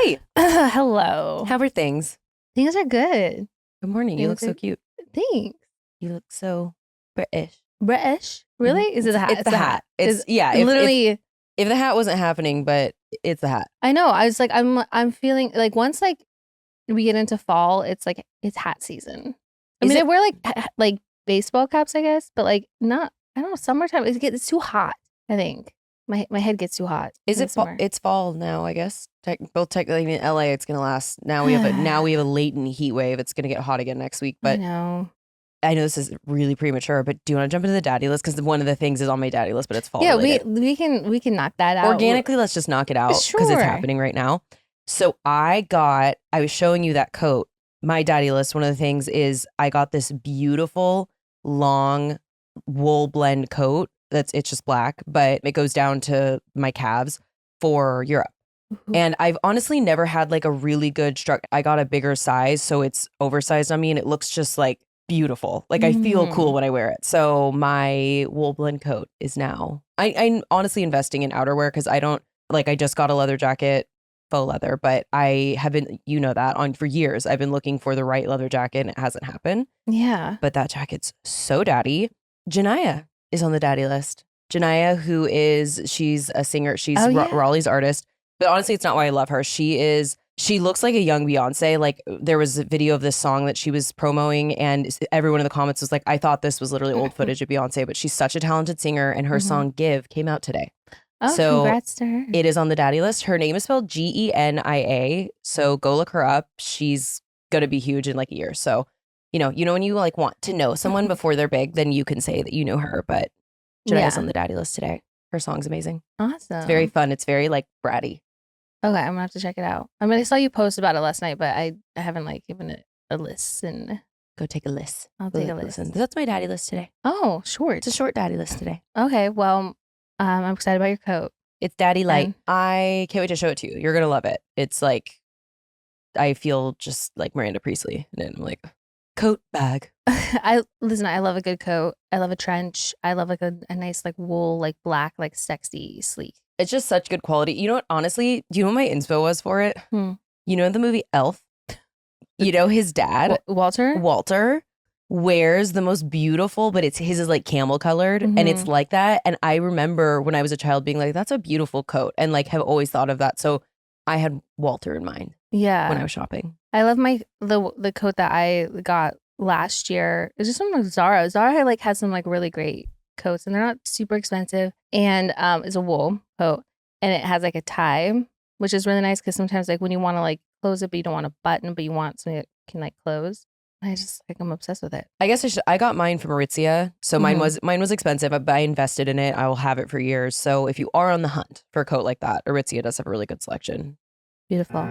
Hi. Hello. How are things? Things are good. Good morning. You look so cute. Thanks. You look so British. British? Really? Is it the hat? It's the hat. It's literally. If the hat wasn't happening, but it's the hat. I know. I was like, I'm feeling like once like we get into fall, it's like it's hat season. I wear like baseball caps, I guess, but like not. I don't know. Summertime it's too hot. I think my head gets too hot. Is it fall? It's fall now, I guess. Both technically in LA, it's gonna last. Now we have a latent heat wave. It's gonna get hot again next week. But I know this is really premature. But do you want to jump into the daddy list? Because one of the things is on my daddy list, but it's fall. Yeah, related. we can knock that out organically. Let's just knock it out because it's happening right now. So I was showing you that coat. My daddy list. One of the things is I got this beautiful long wool blend coat. It's just black, but it goes down to my calves for Europe. Mm-hmm. And I've honestly never had like a really good I got a bigger size, so it's oversized on me and it looks just like beautiful. Like I feel cool when I wear it. So my wool blend coat is now, I'm honestly investing in outerwear because I just got a leather jacket, faux leather, but I have been, for years. I've been looking for the right leather jacket and it hasn't happened. Yeah. But that jacket's so daddy. Janiyah is on the daddy list. Janiyah, she's a singer. She's Raleigh's artist. But honestly, it's not why I love her. She looks like a young Beyonce. Like there was a video of this song that she was promoting and everyone in the comments was like, I thought this was literally old footage of Beyonce, but she's such a talented singer and her song Give came out today. Oh, so congrats to her. It is on the daddy list. Her name is spelled Genia. So go look her up. She's going to be huge in like a year. So, when you like want to know someone before they're big, then you can say that you know her. But Janiyah's on the daddy list today. Her song's amazing. Awesome. It's very fun. It's very like bratty. Okay, I'm gonna have to check it out. I saw you post about it last night, but I haven't like given it a listen. Go take a list. I'll take a listen. That's my daddy list today. Oh, short. It's a short daddy list today. Okay, well, I'm excited about your coat. It's daddy light. I can't wait to show it to you. You're gonna love it. It's like I feel just like Miranda Priestley, and I'm like coat bag. I love a good coat. I love a trench. I love like a nice like wool, like black, like sexy, sleek. It's just such good quality. You know what? Honestly, do you know what my inspo was for it? You know the movie Elf? His dad, Walter wears the most beautiful, but his is like camel colored and it's like that. And I remember when I was a child being like, that's a beautiful coat and like have always thought of that. So I had Walter in mind. Yeah. When I was shopping. I love the coat that I got last year. It's just from like Zara. Zara like has some like really great coats and they're not super expensive. And it's a wool coat and it has like a tie, which is really nice because sometimes like when you want to like close it, but you don't want a button, but you want something that can like close. I'm obsessed with it. I guess I got mine from Aritzia. So mine was expensive, but I invested in it. I will have it for years. So if you are on the hunt for a coat like that, Aritzia does have a really good selection. Beautiful.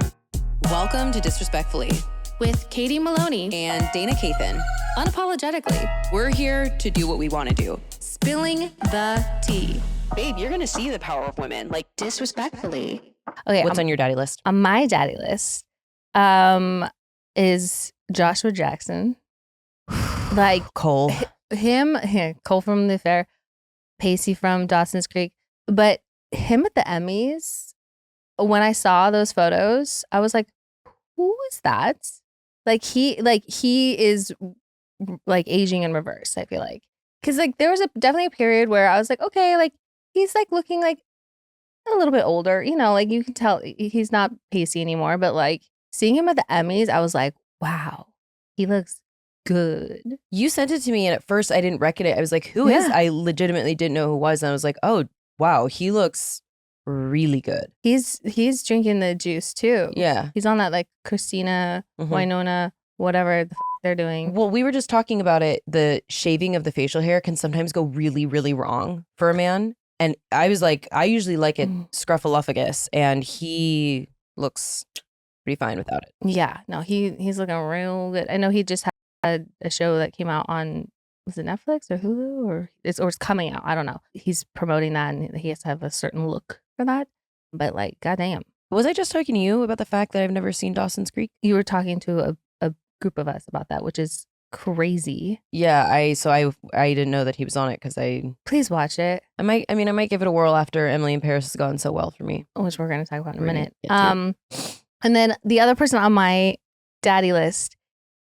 Welcome to Disrespectfully with Katie Maloney and Dayna Cathan. Unapologetically, we're here to do what we want to do. Spilling the tea. Babe, you're going to see the power of women, like disrespectfully. Okay. What's on your daddy list? On my daddy list is Joshua Jackson. Like Cole. Cole from The Affair, Pacey from Dawson's Creek. But him at the Emmys, when I saw those photos, I was like, who is that? Like he is like aging in reverse, I feel like. Because like there was definitely a period where I was like, okay, like he's like looking like a little bit older, like you can tell he's not Pacey anymore, but like seeing him at the Emmys, I was like, wow, he looks good. You sent it to me and at first I didn't recognize it. I was like, who is? I legitimately didn't know who it was. And I was like, oh, wow, he looks really good. He's drinking the juice too. Yeah. He's on that like Christina, Winona, whatever the they're doing. Well, we were just talking about it. The shaving of the facial hair can sometimes go really, really wrong for a man. And I was like, I usually like it scruffaluffagus, and he looks pretty fine without it. Yeah, no, he's looking real good. I know he just had a show that came out on, was it Netflix or Hulu or it's coming out? I don't know. He's promoting that, and he has to have a certain look for that. But like, goddamn, was I just talking to you about the fact that I've never seen Dawson's Creek? You were talking to a group of us about that, which is crazy. Yeah, I didn't know that he was on it because please watch it. I might give it a whirl after Emily in Paris has gone so well for me, which we're going to talk about in a minute. And then the other person on my daddy list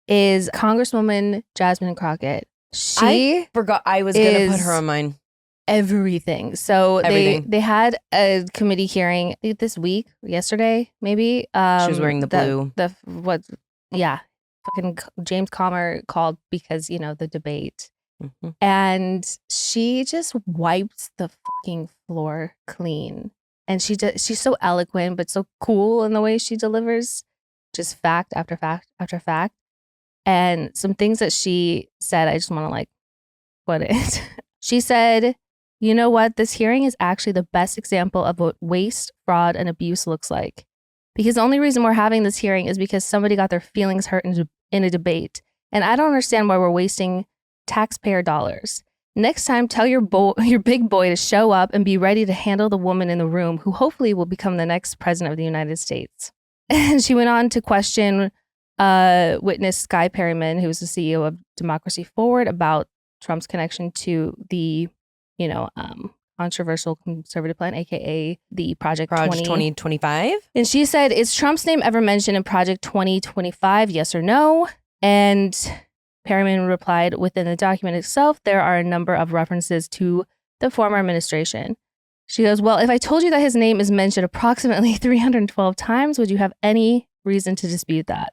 is Congresswoman Jasmine Crockett. I forgot I was going to put her on mine. Everything. So they had a committee hearing this week, yesterday, maybe. She was wearing the blue. Fucking James Comer called because, the debate. Mm-hmm. And she just wipes the fucking floor clean. And she's so eloquent, but so cool in the way she delivers just fact after fact after fact. And some things that she said, I just want to put it. She said, you know what? This hearing is actually the best example of what waste, fraud, and abuse looks like. Because the only reason we're having this hearing is because somebody got their feelings hurt in a debate. And I don't understand why we're wasting taxpayer dollars. Next time, tell your big boy to show up and be ready to handle the woman in the room who hopefully will become the next president of the United States. And she went on to question witness Sky Perryman, who was the CEO of Democracy Forward, about Trump's connection to the, controversial conservative plan, aka the Project 2025. And she said, is Trump's name ever mentioned in Project 2025? Yes or no? And Perryman replied, within the document itself, there are a number of references to the former administration. She goes, well, if I told you that his name is mentioned approximately 312 times, would you have any reason to dispute that?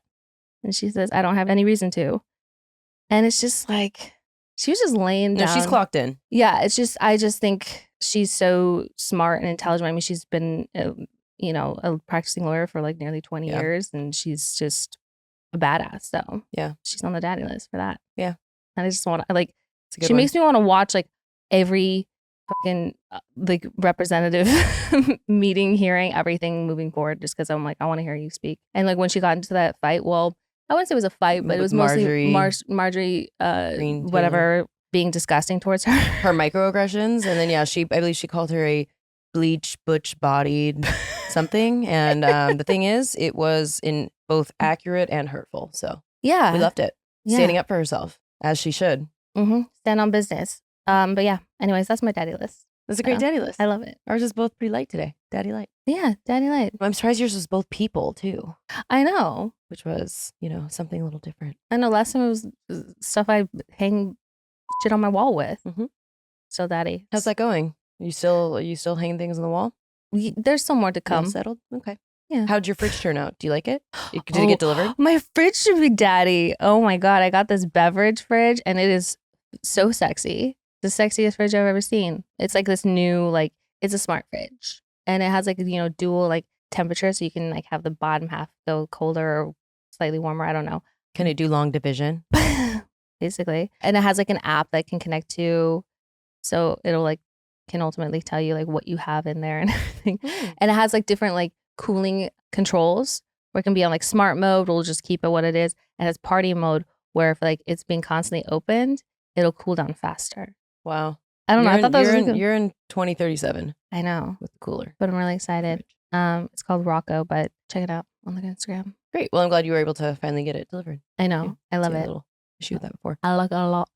And she says, I don't have any reason to. And it's just she was just laying down. No, she's clocked in. Yeah, it's just, I just think she's so smart and intelligent. I mean, she's been, a practicing lawyer for nearly 20 years, and she's just a badass. So yeah, she's on the daddy list for that. Yeah. And I just want to, she makes me want to watch every fucking representative meeting, hearing, everything moving forward, just because I'm I want to hear you speak. And when she got into that fight, well, I wouldn't say it was a fight, but it was mostly Marjorie whatever, being disgusting towards her. Her microaggressions. And then, I believe she called her a bleach, butch-bodied something. And the thing is, it was in both accurate and hurtful. So yeah, we loved it. Yeah. Standing up for herself, as she should. Mm-hmm. Stand on business. But yeah, anyways, that's my daddy list. That's a great daddy list. I love it. Ours is both pretty light today. Daddy light. Yeah, daddy light. I'm surprised yours was both people, too. I know. Which was, something a little different. I know. Last time it was stuff I hang shit on my wall with. Mm-hmm. So daddy. How's that going? Are you still hanging things on the wall? There's some more to come. Well settled? Okay. Yeah. How'd your fridge turn out? Do you like it? Did it get delivered? My fridge should be daddy. Oh my God. I got this beverage fridge and it is so sexy. The sexiest fridge I've ever seen. It's this new, it's a smart fridge. And it has dual temperature, so you can have the bottom half go colder or slightly warmer. I don't know. Can it do long division? Basically. And it has an app that can connect to, so it'll can ultimately tell you what you have in there and everything. And it has different cooling controls where it can be on smart mode, we'll just keep it what it is. It has party mode where if it's being constantly opened, it'll cool down faster. Wow. I don't know. I thought that was you're in 2037. I know. With the cooler. But I'm really excited. It's called Rocco, but check it out on the Instagram. Great. Well, I'm glad you were able to finally get it delivered. I know. I love it. A little issue with that before. I like it a lot.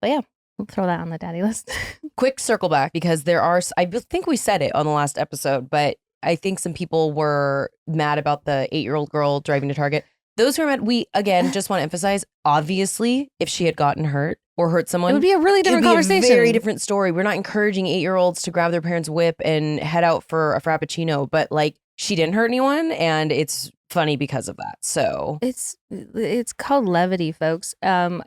But yeah, we'll throw that on the daddy list. Quick circle back, because I think we said it on the last episode, but I think some people were mad about the 8-year-old girl driving to Target. Those who are mad, we, again, just want to emphasize, obviously, if she had gotten hurt or hurt someone, it would be a really different conversation. A very different story. We're not encouraging 8-year-olds to grab their parents' whip and head out for a frappuccino, but she didn't hurt anyone, and it's funny because of that. So it's called levity, folks. I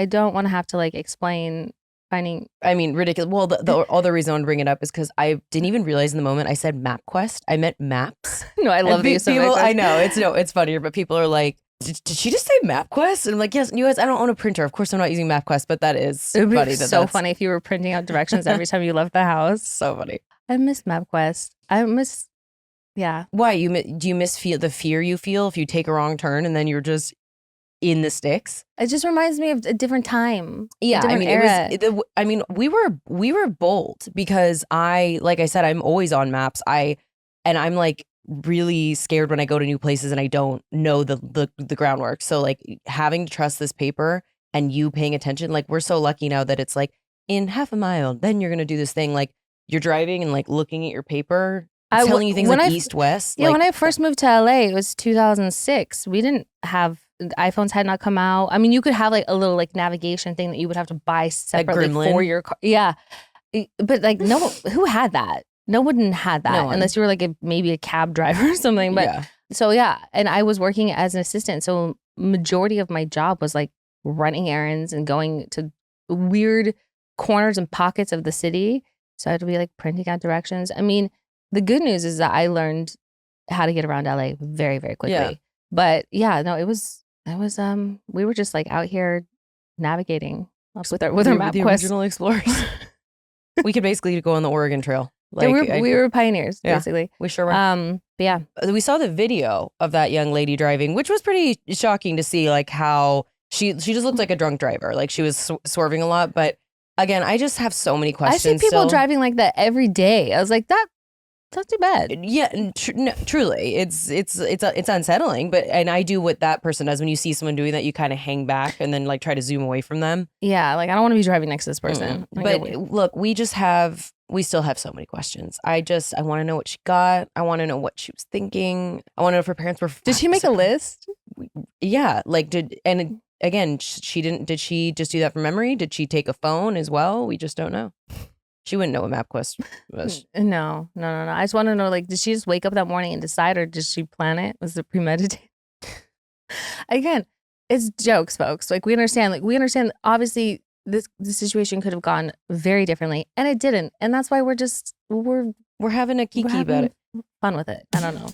don't want to have to explain finding. I mean, ridiculous. Well, the other reason I want to bring it up is because I didn't even realize in the moment I said MapQuest. I meant maps. No, I love these. People, I know it's funnier, but people are like, did she just say MapQuest? And I'm like, yes, you guys, I don't own a printer. Of course, I'm not using MapQuest, but that is funny. It would be so funny if you were printing out directions every time you left the house. So funny. I miss MapQuest. Yeah. Why? Do you miss the fear you feel if you take a wrong turn and then you're just in the sticks? It just reminds me of a different time. Yeah, I mean, we were bold because like I said, I'm always on maps. I'm really scared when I go to new places and I don't know the groundwork. So having to trust this paper and you paying attention, we're so lucky now that it's in half a mile, then you're gonna do this thing. You're driving and looking at your paper. telling you things like east-west. Yeah, when I first moved to LA, it was 2006. We didn't have, iPhones had not come out. I mean, you could have like a little like navigation thing that you would have to buy separately for your car. Yeah. But like who had that? No one had that unless you were like maybe a cab driver or something. But so yeah, and I was working as an assistant. So majority of my job was like running errands and going to weird corners and pockets of the city. So I had to be like printing out directions. I mean, the good news is that I learned how to get around LA very, very quickly. Yeah. But yeah, no, it was we were just like out here navigating with our MapQuest. Original explorers. We could basically go on the Oregon Trail. Like, we were pioneers, basically. We sure were. But yeah. We saw the video of that young lady driving, which was pretty shocking to see, like how she just looked like a drunk driver. Like she was swerving a lot. But again, I just have so many questions. I see people driving like that every day. I was like, that's not too bad. Yeah, truly, it's unsettling. But and I do what that person does when you see someone doing that. You kind of hang back and then like try to zoom away from them. Yeah, like I don't want to be driving next to this person. But look, we still have so many questions. I want to know what she got. I want to know what she was thinking. I want to know if her parents were. Did she make a list? Yeah, like again, she didn't. Did she just do that from memory? Did she take a phone as well? We just don't know. She wouldn't know what MapQuest was. No. I just want to know, like, did she just wake up that morning and decide, or did she plan it? Was it premeditated? Again, it's jokes, folks. Like, we understand. Obviously, the situation could have gone very differently, and it didn't. And that's why we're having a kiki about it. Fun with it. I don't know.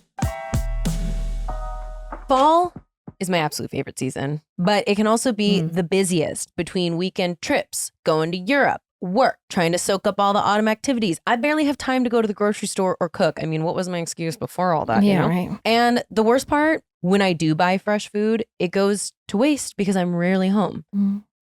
Fall is my absolute favorite season, but it can also be the busiest between weekend trips, going to Europe, work, trying to soak up all the autumn activities. I barely have time to go to the grocery store or cook. I mean, what was my excuse before all that? Yeah, you know? right. And the worst part, when I do buy fresh food, it goes to waste because I'm rarely home.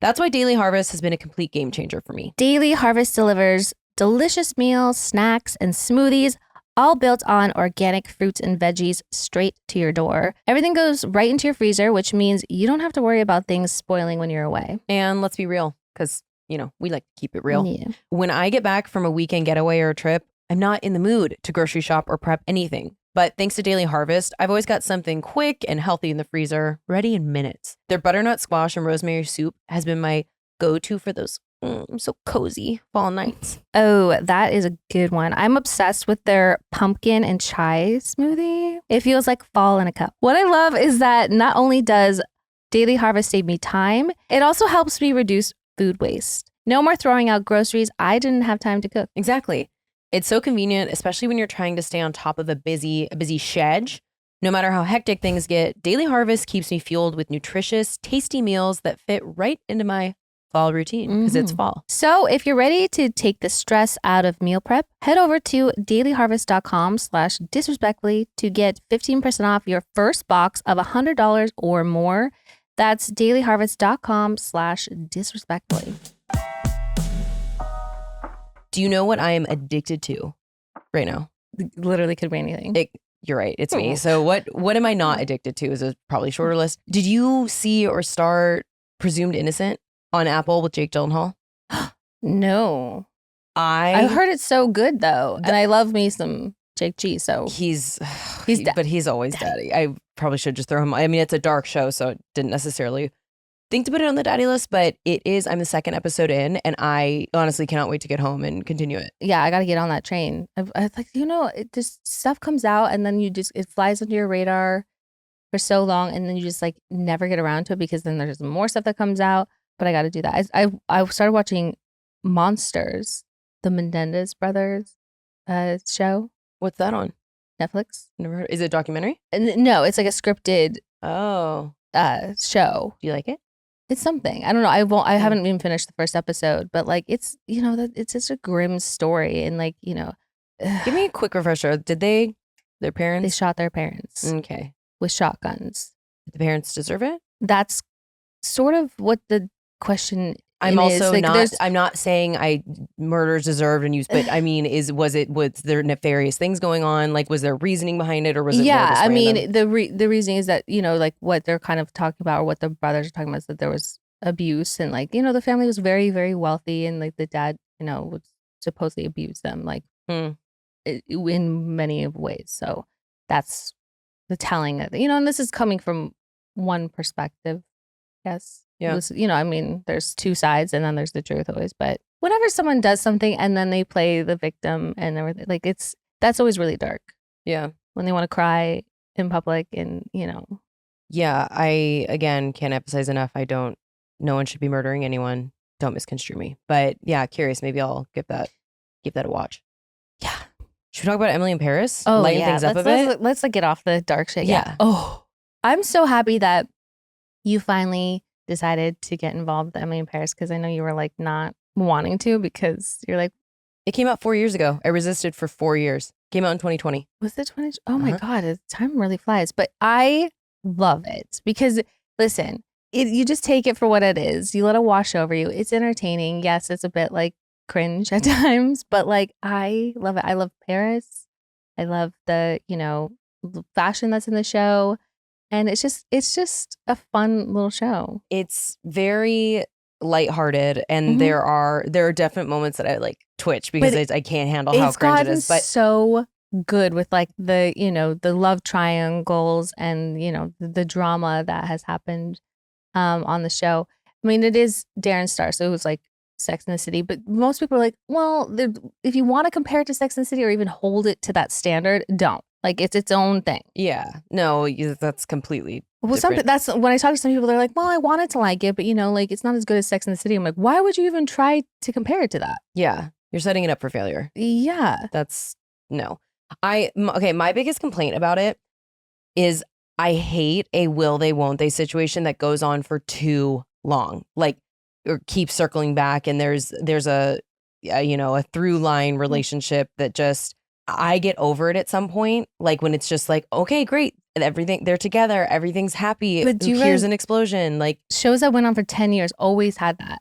That's why Daily Harvest has been a complete game changer for me. Daily Harvest delivers delicious meals, snacks, and smoothies, all built on organic fruits and veggies straight to your door. Everything goes right into your freezer, which means you don't have to worry about things spoiling when you're away. And let's be real, because we like to keep it real. Yeah. When I get back from a weekend getaway or a trip, I'm not in the mood to grocery shop or prep anything. But thanks to Daily Harvest, I've always got something quick and healthy in the freezer, ready in minutes. Their butternut squash and rosemary soup has been my go-to for those so cozy fall nights. Oh, that is a good one. I'm obsessed with their pumpkin and chai smoothie. It feels like fall in a cup. What I love is that not only does Daily Harvest save me time, it also helps me reduce food waste. No more throwing out groceries I didn't have time to cook. Exactly. It's so convenient, especially when you're trying to stay on top of a busy schedule. No matter how hectic things get, Daily Harvest keeps me fueled with nutritious, tasty meals that fit right into my fall routine because it's fall. So if you're ready to take the stress out of meal prep, head over to dailyharvest.com/disrespectfully to get 15% off your first box of $100 or more. That's dailyharvest.com/disrespectfully. Do you know what I am addicted to right now? Literally could be anything. You're right. It's me. So what am I not addicted to is a probably shorter list. Did you see or start Presumed Innocent on Apple with Jake Gyllenhaal? No. I heard it's so good though. And I love me some Jake G. So he's but he's always daddy. I probably should just throw him. I mean, it's a dark show, so it didn't necessarily think to put it on the daddy list, but it is. I'm the second episode in, and I honestly cannot wait to get home and continue it. Yeah, I got to get on that train. I like, this stuff comes out, and then it flies under your radar for so long, and then you just like never get around to it because then there's more stuff that comes out. But I got to do that. I started watching Monsters, the Menendez brothers show. What's that on? Netflix. Never heard. Is it a documentary? No, it's like a scripted show. Do you like it? It's something. I don't know. I haven't even finished the first episode, but like it's it's such a grim story, and like give me a quick refresher. Did their parents? They shot their parents. Okay. With shotguns. Did the parents deserve it? That's sort of what the question I'm also like, not. I'm not saying murders deserved and used, but I mean, was there nefarious things going on? Like, was there reasoning behind it, or was it? Yeah, more just mean, the reasoning is that like what they're kind of talking about, or what the brothers are talking about, is that there was abuse, and like the family was very, very wealthy, and like the dad would supposedly abuse them. Like, in many ways. So that's the telling of, and this is coming from one perspective. Yes. Yeah. I mean, there's two sides and then there's the truth always. But whenever someone does something and then they play the victim and everything, like that's always really dark. Yeah. When they want to cry in public and, Yeah. I, again, can't emphasize enough. No one should be murdering anyone. Don't misconstrue me. But yeah, curious. Maybe I'll give that a watch. Yeah. Should we talk about Emily in Paris? Oh, Lighten things up a bit? Let's get off the dark shit. Yeah. Oh, I'm so happy that you finally decided to get involved with Emily in Paris, because I know you were like not wanting to, because you're like, it came out 4 years ago. I resisted for 4 years. Came out in 2020. Was it 20? Oh my God, time really flies. But I love it because, listen, you just take it for what it is. You let it wash over you. It's entertaining. Yes, it's a bit like cringe at times, but like I love it. I love Paris. I love the, fashion that's in the show. And it's just a fun little show. It's very lighthearted, and there are definite moments that I like twitch because I can't handle how cringe it is. But so good with like the the love triangles and the drama that has happened on the show. I mean, it is Darren Star, so it was like Sex and the City, but most people are like, well, if you want to compare it to Sex and the City or even hold it to that standard, don't. Like, it's its own thing. Yeah. No, that's completely different. That's when I talk to some people, they're like, well, I wanted to like it, but like it's not as good as Sex and the City. I'm like, why would you even try to compare it to that? Yeah. You're setting it up for failure. Yeah. That's no. Okay, my biggest complaint about it is I hate a will they won't they situation that goes on for too long. Like, or keep circling back, and there's a through line relationship that just, I get over it at some point. Like when it's just like, okay, great, everything, they're together, everything's happy. But here's an explosion. Like shows that went on for 10 years always had that.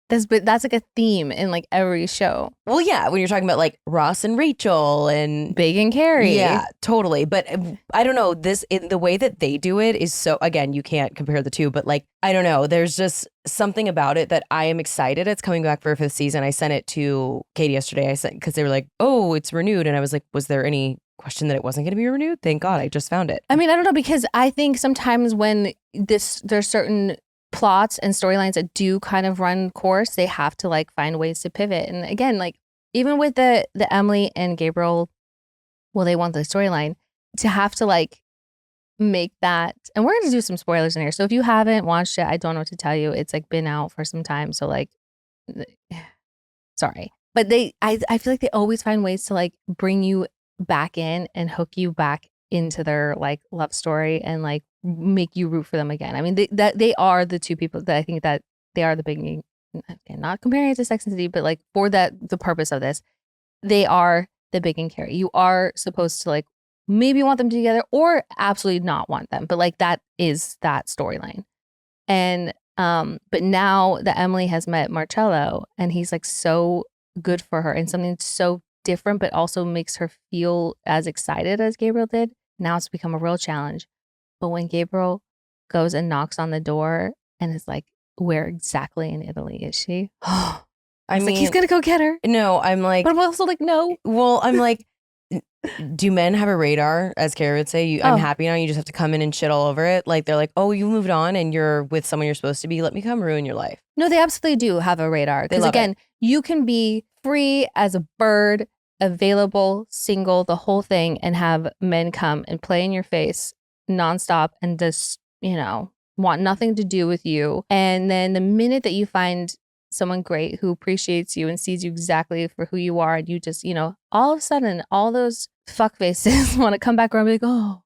That's like a theme in like every show. Well, yeah, when you're talking about like Ross and Rachel and Big and Carrie. Yeah, totally. But I don't know, the way that they do it is so, again, you can't compare the two, but like, I don't know, there's just something about it that I am excited it's coming back for a 5th season. I sent it to Katie yesterday. Because they were like, oh, it's renewed. And I was like, was there any question that it wasn't going to be renewed? Thank God, I just found it. I mean, I don't know, because I think sometimes when there's certain plots and storylines that do kind of run course, they have to like find ways to pivot. And again, like even with the Emily and Gabriel, well, they want the storyline to have to like make that. And we're going to do some spoilers in here. So if you haven't watched it, I don't know what to tell you. It's like been out for some time. So like, sorry. But I feel like they always find ways to like bring you back in and hook you back into their like love story and like make you root for them again. I mean, they are the two people that I think that they are the big, again, not comparing it to Sex and the City, but like for the purpose of this, they are the Big and Carrie. You are supposed to like maybe want them together or absolutely not want them, but like that is that storyline. And but now that Emily has met Marcello and he's like so good for her and something so different, but also makes her feel as excited as Gabriel did. Now it's become a real challenge. But when Gabriel goes and knocks on the door and is like, where exactly in Italy is she? I mean, like, he's going to go get her. No, I'm like. But I'm also like, no. Well, I'm like, do men have a radar, as Carrie would say? I'm happy now, you just have to come in and shit all over it. Like, they're like, oh, you moved on and you're with someone you're supposed to be. Let me come ruin your life. No, they absolutely do have a radar. Because again, you can be free as a bird, available, single, the whole thing, and have men come and play in your face nonstop and just, want nothing to do with you. And then the minute that you find someone great who appreciates you and sees you exactly for who you are, and you just, all of a sudden, all those fuck faces want to come back around and be like, oh,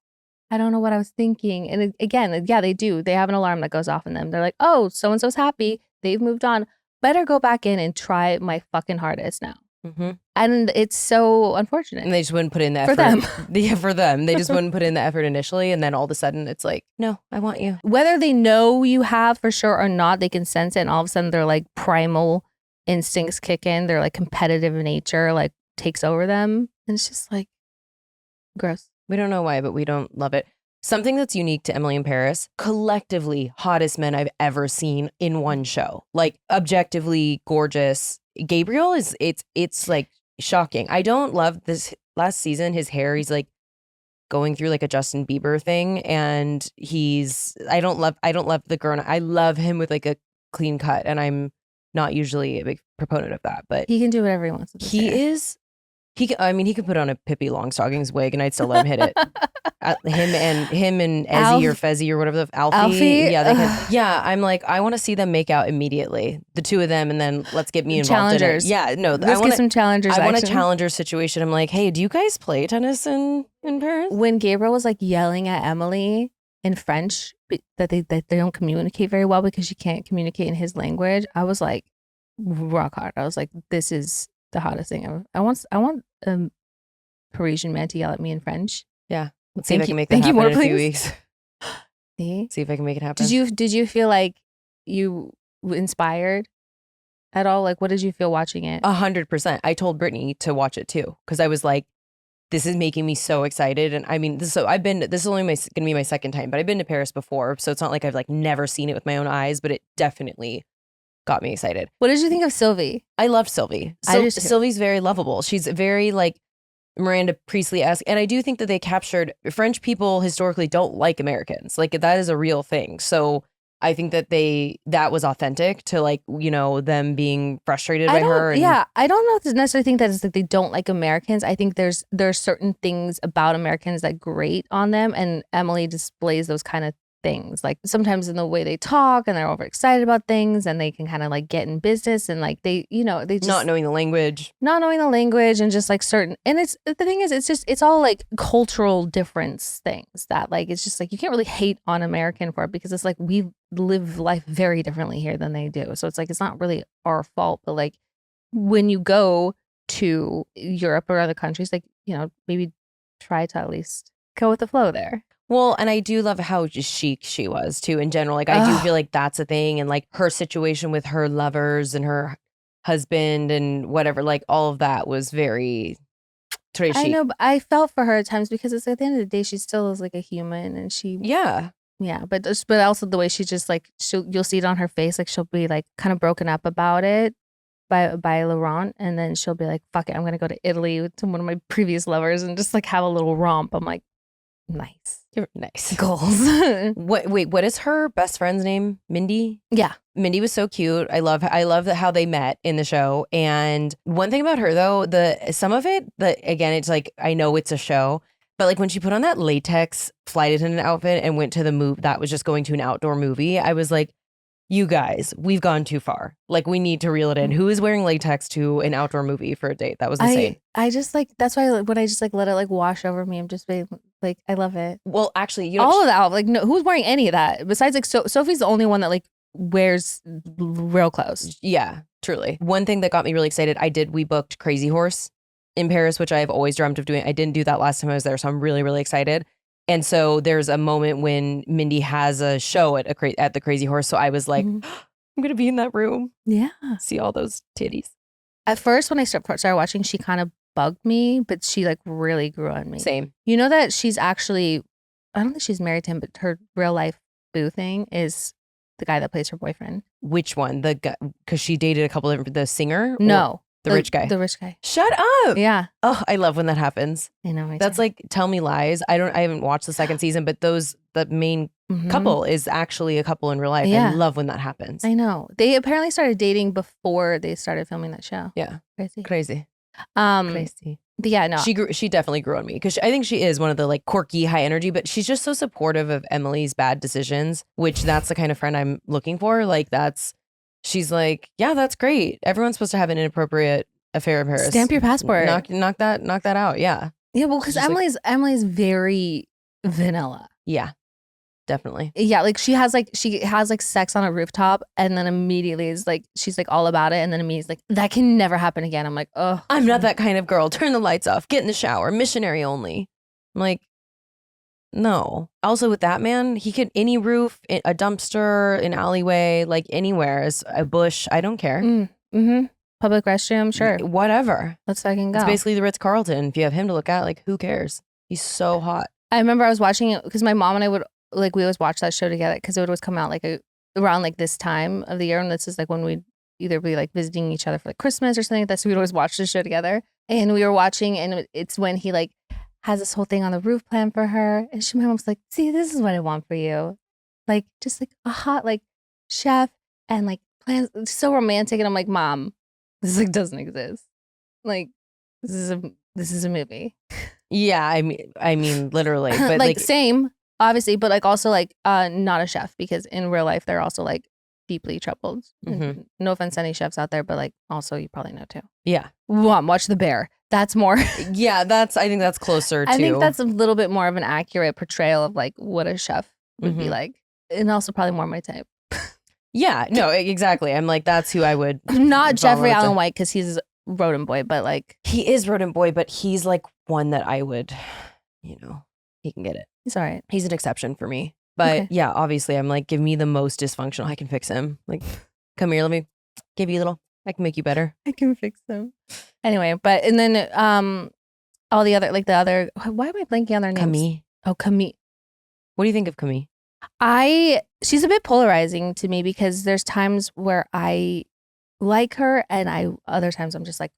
I don't know what I was thinking. And again, yeah, they do. They have an alarm that goes off in them. They're like, oh, so-and-so's happy. They've moved on. Better go back in and try my fucking hardest now. Mm-hmm. And it's so unfortunate. And they just wouldn't put in the effort. For them. Yeah, for them. They just wouldn't put in the effort initially. And then all of a sudden it's like, no, I want you. Whether they know you have for sure or not, they can sense it. And all of a sudden their like primal instincts kick in. Their like competitive nature like takes over them. And it's just like gross. We don't know why, but we don't love it. Something that's unique to Emily in Paris, collectively hottest men I've ever seen in one show. Like objectively gorgeous. Gabriel it's like shocking. I don't love this last season, his hair, he's like going through like a Justin Bieber thing, and I don't love the grown. I love him with like a clean cut, and I'm not usually a big proponent of that, but he can do whatever he wants with his hair. He could put on a Pippi Longstockings wig and I'd still let him hit it. Him and Ezzy or Fezzy or whatever the Alfie. Yeah, they can. Yeah, I'm like, I want to see them make out immediately, the two of them, and then let's get me involved challengers. in it. Yeah, no, let's get some challengers. I want a challenger situation. I'm like, hey, do you guys play tennis in Paris? When Gabriel was like yelling at Emily in French that they don't communicate very well because she can't communicate in his language, I was like, rock hard. I was like, this is the hottest thing ever. I want a Parisian man to yell at me in French. Yeah. Let's see if I can make that happen in a few weeks. See if I can make it happen. Did you feel like you were inspired at all? Like, what did you feel watching it? 100%. I told Brittany to watch it too, because I was like, this is making me so excited. And I mean, this is only going to be my second time, but I've been to Paris before, so it's not like I've like never seen it with my own eyes, but it definitely got me excited. What did you think of Sylvie? I loved Sylvie. Sylvie's very lovable. She's very like Miranda Priestley-esque. And I do think that they captured French people historically don't like Americans. Like that is a real thing. So I think that that was authentic to like, you know, them being frustrated by her. Yeah. I don't know if I necessarily think that it's like they don't like Americans. I think there are certain things about Americans that grate on them. And Emily displays those kind of things, like sometimes in the way they talk, and they're overexcited about things, and they can kind of like get in business, and like they just not knowing the language, and just like certain. And it's the thing is, it's all like cultural difference things that like it's just like you can't really hate on American for it, because it's like we live life very differently here than they do. So it's like it's not really our fault, but like when you go to Europe or other countries, like, you know, maybe try to at least go with the flow there. Well, and I do love how just chic she was too in general. Like I do feel like that's a thing, and like her situation with her lovers and her husband and whatever, like all of that was very chic. I know, but I felt for her at times, because it's at the end of the day, she still is like a human, and yeah, but also the way she just like you'll see it on her face, like she'll be like kind of broken up about it by Laurent, and then she'll be like, fuck it, I'm gonna go to Italy to one of my previous lovers and just like have a little romp. I'm like, nice. You're nice. Goals. What is her best friend's name? Mindy? Yeah. Mindy was so cute. I love how they met in the show. And one thing about her though, some of it, again, it's like, I know it's a show, but like when she put on that latex flight attendant outfit and went to the move that was just going to an outdoor movie, I was like, you guys, we've gone too far. Like we need to reel it in. Who is wearing latex to an outdoor movie for a date? That was insane. I just like, that's why when I just like let it like wash over me, I'm just like, I love it. Well, actually, all of that, like, no, who's wearing any of that besides like Sophie's the only one that like wears real clothes. Yeah, truly. One thing that got me really excited, we booked Crazy Horse in Paris, which I have always dreamt of doing. I didn't do that last time I was there, so I'm really, really excited. And so there's a moment when Mindy has a show at the Crazy Horse. So I was like, I'm going to be in that room. Yeah. See all those titties. At first, when I started watching, she kind of bugged me, but she like really grew on me. Same. You know that she's actually, I don't think she's married to him, but her real life boo thing is the guy that plays her boyfriend. Which one? The guy, because she dated a couple of the singer? No. The rich guy. The rich guy. Shut up. Yeah. Oh, I love when that happens. I know. That's like Tell Me Lies. I haven't watched the second season, but the main couple is actually a couple in real life. Yeah. I love when that happens. I know. They apparently started dating before they started filming that show. Yeah. Crazy. Crazy. But yeah, no. She definitely grew on me, because I think she is one of the like quirky, high energy, but she's just so supportive of Emily's bad decisions, which that's the kind of friend I'm looking for. Like she's like, yeah, that's great. Everyone's supposed to have an inappropriate affair in Paris. Stamp your passport. Knock that out. Yeah. Yeah, well, because Emily's very vanilla. Yeah, definitely. Yeah, like she has like sex on a rooftop, and then immediately is like she's like all about it, and then immediately like that can never happen again. I'm like, oh, I'm not that kind of girl. Turn the lights off. Get in the shower. Missionary only. I'm like, no. Also with that man, he could any roof, a dumpster, an alleyway, like anywhere, a bush. I don't care. Mm-hmm. Public restroom, sure. Whatever. Let's fucking go. It's basically the Ritz-Carlton. If you have him to look at, like, who cares? He's so hot. I remember I was watching it because my mom and I would, like, we always watch that show together because it would always come out, like, around, like, this time of the year. And this is, like, when we'd either be, like, visiting each other for, like, Christmas or something like that. So we'd always watch the show together. And we were watching, and it's when he like has this whole thing on the roof plan for her. And my mom's like, see, this is what I want for you. Like, just like a hot, like, chef and like plans. It's so romantic. And I'm like, Mom, this like doesn't exist. Like, this is a movie. Yeah, I mean, literally. But like same, obviously, but like also like not a chef, because in real life they're also like deeply troubled. Mm-hmm. No offense to any chefs out there, but like also you probably know too. Yeah. Watch The Bear. That's more. Yeah, I think that's closer to. I think that's a little bit more of an accurate portrayal of like what a chef would be like, and also probably more my type. Yeah, no, exactly. I'm like, that's who I would. Not Jeffrey Allen White, because he's rodent boy, but like he is rodent boy, but he's like one that I would, he can get it. He's all right. He's an exception for me. But yeah, obviously I'm like, give me the most dysfunctional. I can fix him. Like, come here, let me give you a little, I can make you better. I can fix him. Anyway, but and then all the other, like the other, why am I blanking on their names? Camille. Oh, Camille. What do you think of Camille? She's a bit polarizing to me, because there's times where I like her, and other times I'm just like,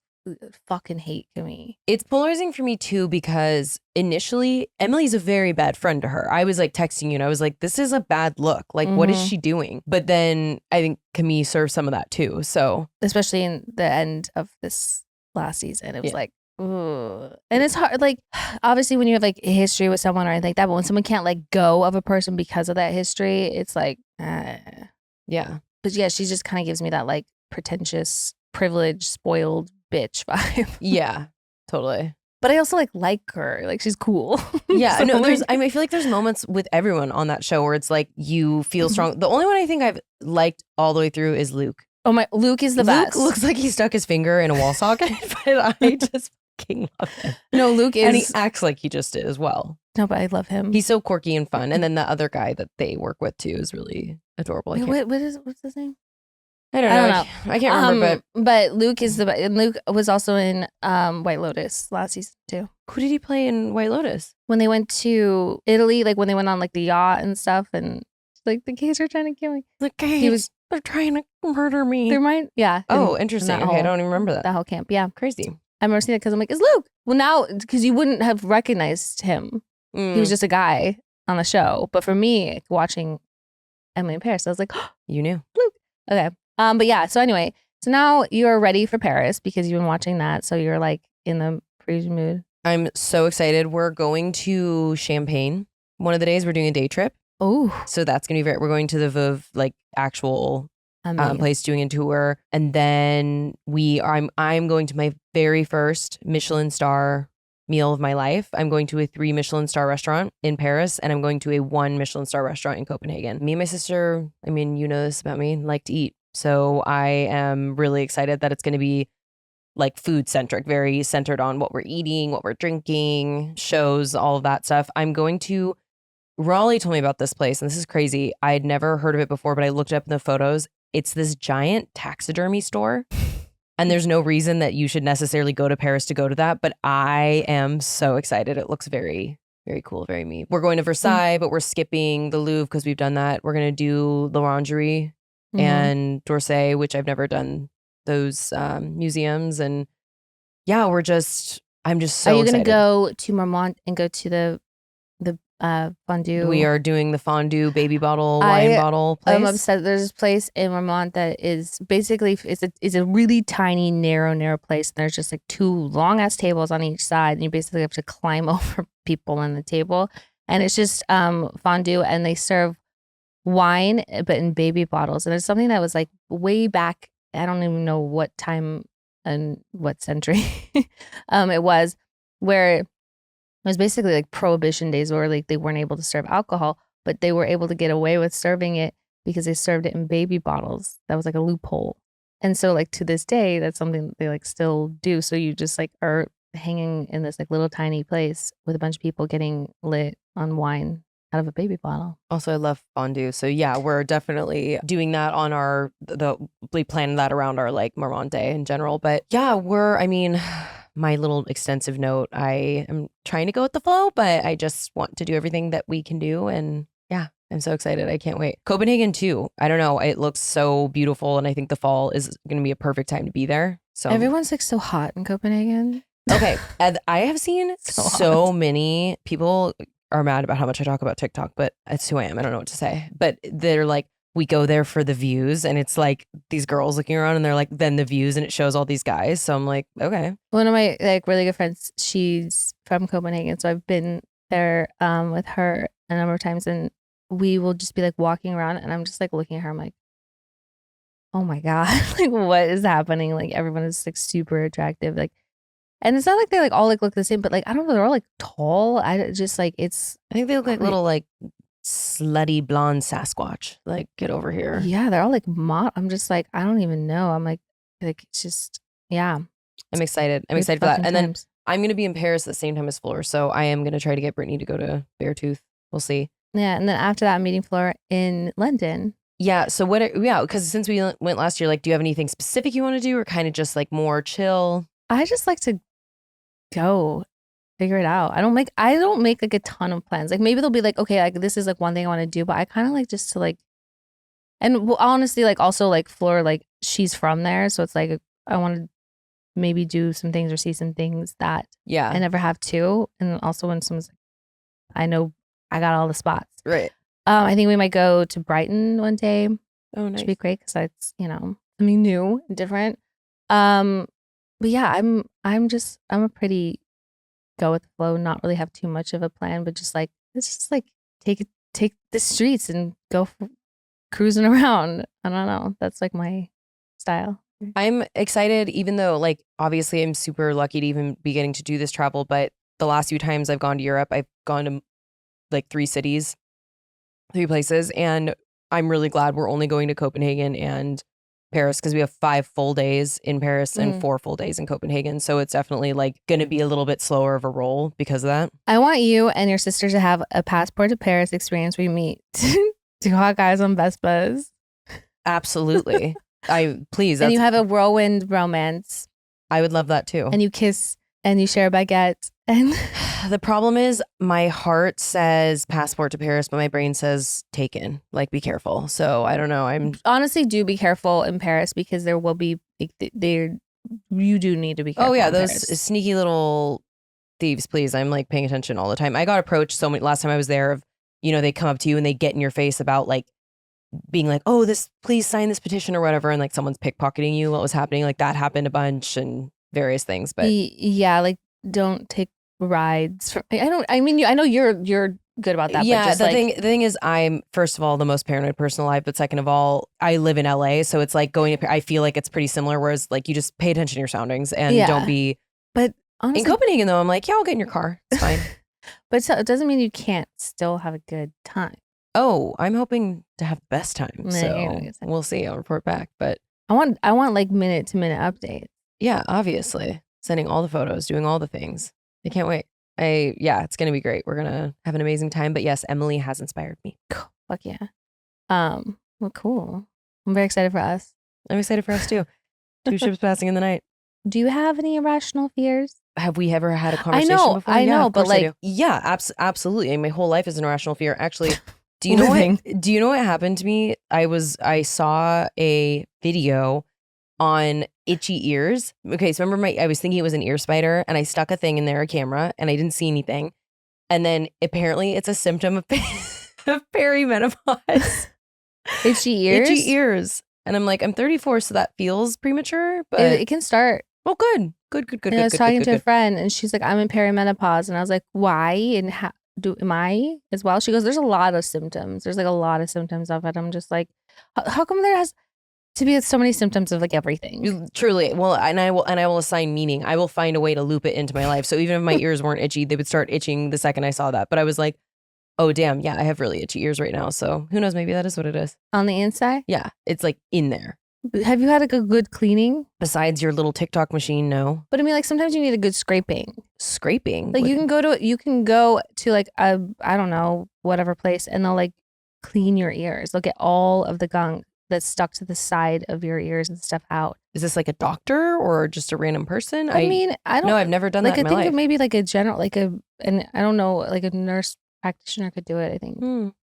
fucking hate Camille. It's polarizing for me too, because initially Emily's a very bad friend to her. I was like texting you and I was like, this is a bad look. Like, what is she doing? But then I think Camille serves some of that too. So especially in the end of this last season, it was like, ooh. And it's hard, like, obviously when you have like a history with someone or anything like that, but when someone can't let go of a person because of that history, it's like, yeah. But yeah, she just kind of gives me that like pretentious, privileged, spoiled bitch vibe. Yeah, totally. But I also like her. Like, she's cool. Yeah, so, no, I feel like there's moments with everyone on that show where it's like you feel strong. The only one I think I've liked all the way through is Luke. Oh, Luke is the best. Luke looks like he stuck his finger in a wall socket, but I just fucking love him. No, Luke is. And he acts like he just did as well. No, but I love him. He's so quirky and fun. And then the other guy that they work with too is really adorable. Wait, what's his name? I don't know. I can't remember, but Luke is and Luke was also in White Lotus last season too. Who did he play in White Lotus? When they went to Italy, like when they went on like the yacht and stuff, and like the gays are trying to kill me. The gays, they're trying to murder me. Yeah. Oh, interesting. Okay, I don't even remember that. That whole camp. Yeah. Crazy. I remember seeing it because I'm like, it's Luke. Well, now, because you wouldn't have recognized him. He was just a guy on the show. But for me, watching Emily in Paris, I was like, oh, you knew. Luke. Okay. But yeah, so anyway, so now you're ready for Paris because you've been watching that. So you're like in the crazy mood. I'm so excited. We're going to Champagne. One of the days we're doing a day trip. Oh. So that's going to be we're going to the Veuve, like actual place, doing a tour. And then I'm going to my very first Michelin star meal of my life. I'm going to a 3 Michelin star restaurant in Paris, and I'm going to a 1 Michelin star restaurant in Copenhagen. Me and my sister, I mean, you know this about me, like to eat. So I am really excited that it's going to be like food centric, very centered on what we're eating, what we're drinking, shows, all of that stuff. I'm going to, Raleigh told me about this place, and this is crazy. I had never heard of it before, but I looked up in the photos. It's this giant taxidermy store. And there's no reason that you should necessarily go to Paris to go to that. But I am so excited. It looks very, very cool, very me. We're going to Versailles, but we're skipping the Louvre because we've done that. We're going to do l'Orangerie and d'Orsay, which I've never done those museums. And yeah, I'm just so excited. Are you going to go to Marmont and go to the fondue? We are doing the fondue baby bottle, wine bottle place. I'm obsessed. There's this place in Marmont that is basically, it's a really tiny, narrow place. And there's just like 2 long ass tables on each side. And you basically have to climb over people on the table. And it's just fondue, and they serve wine, but in baby bottles. And it's something that was like way back, I don't even know what time and what century it was, where it was basically like prohibition days where like they weren't able to serve alcohol, but they were able to get away with serving it because they served it in baby bottles. That was like a loophole. And so like to this day, that's something they like still do. So you just like are hanging in this like little tiny place with a bunch of people getting lit on wine out of a baby bottle. Also, I love fondue. So yeah, we're definitely doing that on we plan that around our like Marmont day in general. But yeah, my little extensive note, I am trying to go with the flow, but I just want to do everything that we can do. And yeah, I'm so excited. I can't wait. Copenhagen too. I don't know. It looks so beautiful. And I think the fall is going to be a perfect time to be there. So everyone's like so hot in Copenhagen. Okay. And I have seen so many people are mad about how much I talk about TikTok, but it's who I am. I don't know what to say. But they're like, we go there for the views, and it's like these girls looking around and they're like, then the views, and it shows all these guys. So I'm like, okay. One of my like really good friends, she's from Copenhagen. So I've been there with her a number of times, and we will just be like walking around, and I'm just like looking at her. I'm like, oh my God, like what is happening? Like everyone is like super attractive. Like, and it's not like they like all like look the same, but like I don't know, they're all like tall. I just like I think they look like little like slutty blonde Sasquatch. Like, get over here. Yeah, they're all like I'm just like, I don't even know. I'm like it's just I'm excited. I'm excited for that. And then I'm gonna be in Paris at the same time as Floor, so I am gonna try to get Brittany to go to Beartooth. We'll see. Yeah, and then after that, I'm meeting Floor in London. Yeah. So because since we went last year, like, do you have anything specific you want to do, or kind of just like more chill? I just like to go figure it out. I don't make like a ton of plans. Like maybe they'll be like, okay, like this is like one thing I want to do, but I kind of like just to like, and well, honestly, like also like Floor, like she's from there, so it's like I want to maybe do some things or see some things that I never have to. And also when someone's like, I know I got all the spots. Right. I think we might go to Brighton one day. Oh, nice. Which would be great because it's, something new and different. But yeah, I'm a pretty go with the flow, not really have too much of a plan, but just like, let's just like take the streets and go cruising around. I don't know. That's like my style. I'm excited, even though like obviously I'm super lucky to even be getting to do this travel. But the last few times I've gone to Europe, I've gone to like 3 places, and I'm really glad we're only going to Copenhagen and Paris because we have 5 full days in Paris and 4 full days in Copenhagen. So it's definitely like going to be a little bit slower of a roll because of that. I want you and your sister to have a passport to Paris experience where you meet 2 hot guys on Vespas. Absolutely. Please. And you have a whirlwind romance. I would love that too. And you kiss and you share a baguette. And the problem is my heart says passport to Paris, but my brain says taken. Like, be careful. So I don't know. I'm honestly do be careful in Paris because there will be you do need to be careful. Oh yeah, those sneaky little thieves. Please, I'm like paying attention all the time. I got approached so many last time I was there. Of they come up to you and they get in your face about like being like, oh, please sign this petition or whatever, and like someone's pickpocketing you. What was happening? Like that happened a bunch and various things. But yeah, like don't take rides. I know you're good about that. Yeah, but just the thing is, I'm first of all the most paranoid person alive, but second of all, I live in LA, so it's like going. I feel like it's pretty similar. Whereas like you just pay attention to your surroundings and don't be. But honestly, in Copenhagen though, I'm like, yeah, I'll get in your car. It's fine. But it doesn't mean you can't still have a good time. Oh, I'm hoping to have the best time. So we'll see. I'll report back. But I want like minute to minute updates. Yeah, obviously. Sending all the photos, doing all the things. I can't wait. It's gonna be great. We're gonna have an amazing time. But yes, Emily has inspired me. Fuck yeah. Well, cool. I'm very excited for us. I'm excited for us too. 2 ships passing in the night. Do you have any irrational fears? Have we ever had a conversation before? I know, but like, absolutely. My whole life is an irrational fear. Actually, do you know what happened to me? I saw a video on itchy ears. Okay, so remember I was thinking it was an ear spider, and I stuck a thing in there, a camera, and I didn't see anything. And then apparently it's a symptom of perimenopause. Itchy ears? Itchy ears. And I'm like, I'm 34, so that feels premature, but it can start. Oh, good. I was talking to a friend, and she's like, I'm in perimenopause. And I was like, why? And am I as well? She goes, there's a lot of symptoms. There's like a lot of symptoms of it. I'm just like, how come there has to be so many symptoms of like everything? Truly. Well, and I will assign meaning. I will find a way to loop it into my life. So even if my ears weren't itchy, they would start itching the second I saw that. But I was like, oh, damn. Yeah, I have really itchy ears right now. So who knows? Maybe that is what it is. On the inside? Yeah. It's like in there. Have you had like a good cleaning? Besides your little TikTok machine, no. But I mean, like sometimes you need a good scraping. Scraping? Like you can go to like a, I don't know, whatever place, and they'll like clean your ears. They'll get all of the gunk that's stuck to the side of your ears and stuff out. Is this like a doctor or just a random person? I mean, I don't know. I've never done that in my life. I think maybe like a general, and I don't know, like a nurse practitioner could do it, I think.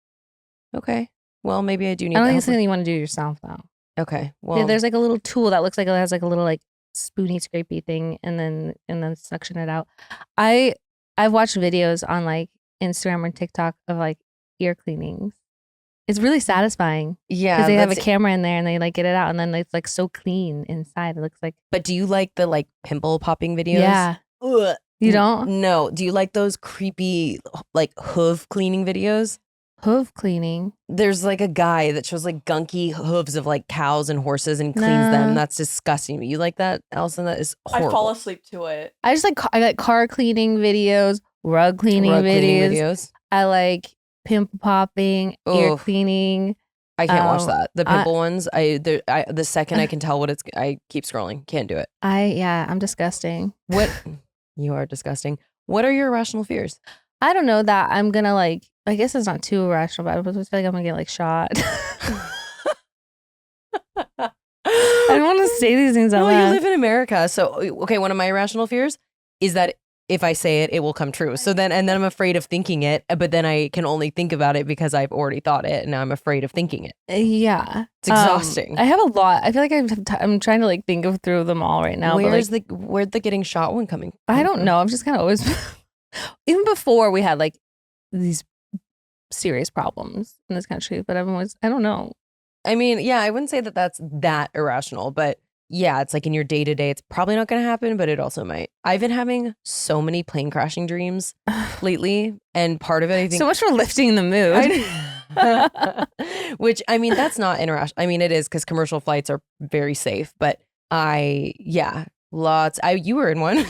Okay. Well, maybe I do need I don't think it's something you want to do yourself though. Okay. Well, there's like a little tool that looks like it has like a little like spoony scrapey thing and then suction it out. I've watched videos on like Instagram or TikTok of like ear cleanings. It's really satisfying. Yeah, because they have a camera in there and they like get it out and then it's like so clean inside. It looks like. But do you like the like pimple popping videos? Yeah. Ugh. You don't? No. Do you like those creepy like hoof cleaning videos? Hoof cleaning? There's like a guy that shows like gunky hooves of like cows and horses and cleans them. That's disgusting. You like that, Allison? That is horrible. I fall asleep to it. I like car cleaning videos, rug cleaning videos. I like pimple popping, ear cleaning. I can't watch that. The pimple ones. The second I can tell what it's, I keep scrolling. Can't do it. I'm disgusting. What? You are disgusting. What are your irrational fears? I don't know that I'm gonna like. I guess it's not too irrational, but I feel like I'm gonna get like shot. I don't want to say these things out loud. Well, you live in America, so okay. One of my irrational fears is that if I say it, it will come true. So then I'm afraid of thinking it, but then I can only think about it because I've already thought it, and now I'm afraid of thinking it. Yeah, it's exhausting. I have a lot. I feel like I'm trying to like think of through them all right now. Where's the getting shot one coming from? I don't know. I'm just kind of always, even before we had like these serious problems in this country, but I'm always, I don't know. I mean, yeah, I wouldn't say that that's that irrational, but yeah, it's like in your day to day, it's probably not going to happen, but it also might. I've been having so many plane crashing dreams lately, and part of it, I think, so much for lifting the mood. Which, I mean, that's not irrational. I mean, it is because commercial flights are very safe, but you were in one.